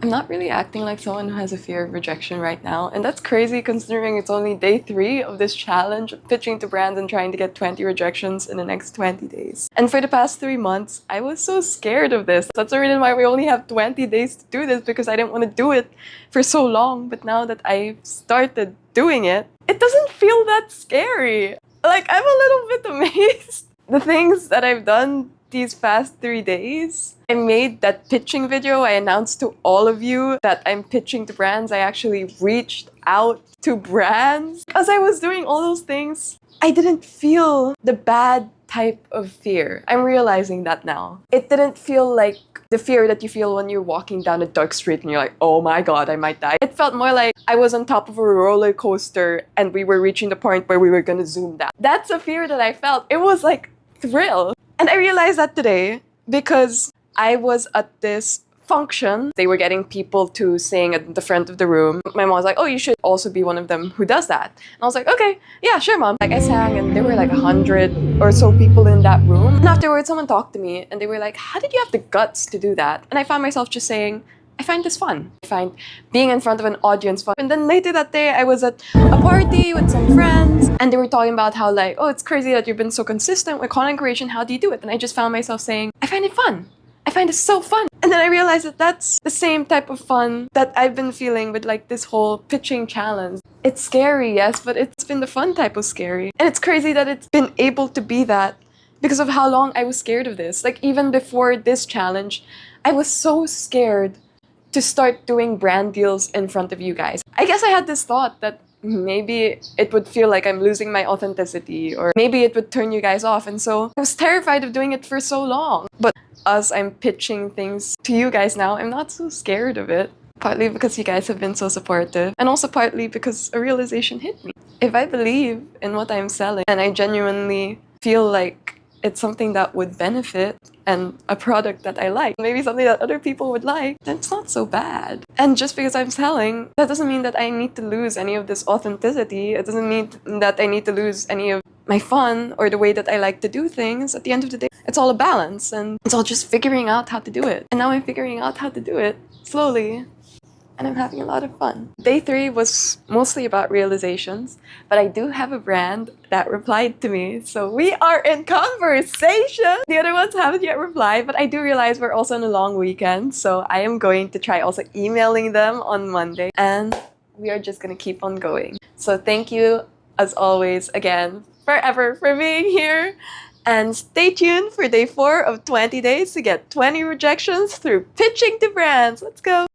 I'm not really acting like someone who has a fear of rejection right now, and that's crazy considering it's only day 3 of this challenge of pitching to brands and trying to get 20 rejections in the next 20 days. And for the past 3 months, I was so scared of this. That's the reason why we only have 20 days to do this, because I didn't want to do it for so long. But now that I've started doing it, it doesn't feel that scary. Like, I'm a little bit amazed. The things that I've done these past 3 days. I made that pitching video. I announced to all of you that I'm pitching to brands. I actually reached out to brands. As I was doing all those things, I didn't feel the bad type of fear. I'm realizing that now. It didn't feel like the fear that you feel when you're walking down a dark street and you're like, oh my god, I might die. It felt more like I was on top of a roller coaster and we were reaching the point where we were gonna zoom down. That's a fear that I felt. It was like thrill. And I realized that today because I was at this function. They were getting people to sing at the front of the room. My mom was like, oh, you should also be one of them who does that. And I was like, okay, yeah, sure, mom. Like, I sang and there were like 100 or so people in that room. And afterwards, someone talked to me and they were like, how did you have the guts to do that? And I found myself just saying, I find this fun. I find being in front of an audience fun. And then later that day, I was at a party with some friends and they were talking about how like, oh, it's crazy that you've been so consistent with content creation. How do you do it? And I just found myself saying, I find it fun. I find it so fun. And then I realized that that's the same type of fun that I've been feeling with like this whole pitching challenge. It's scary, yes, but it's been the fun type of scary. And it's crazy that it's been able to be that because of how long I was scared of this. Like even before this challenge, I was so scared to start doing brand deals in front of you guys. I guess I had this thought that maybe it would feel like I'm losing my authenticity or maybe it would turn you guys off. And so I was terrified of doing it for so long. But as I'm pitching things to you guys now, I'm not so scared of it. Partly because you guys have been so supportive and also partly because a realization hit me. If I believe in what I'm selling and I genuinely feel like it's something that would benefit and a product that I like, maybe something that other people would like, then it's not so bad. And just because I'm selling, that doesn't mean that I need to lose any of this authenticity. It doesn't mean that I need to lose any of my fun or the way that I like to do things. At the end of the day, it's all a balance and it's all just figuring out how to do it. And now I'm figuring out how to do it slowly. And I'm having a lot of fun. Day 3 was mostly about realizations, but I do have a brand that replied to me. So we are in conversation. The other ones haven't yet replied, but I do realize we're also on a long weekend. So I am going to try also emailing them on Monday and we are just gonna keep on going. So thank you as always again, forever for being here. And stay tuned for day 4 of 20 days to get 20 rejections through pitching to brands. Let's go.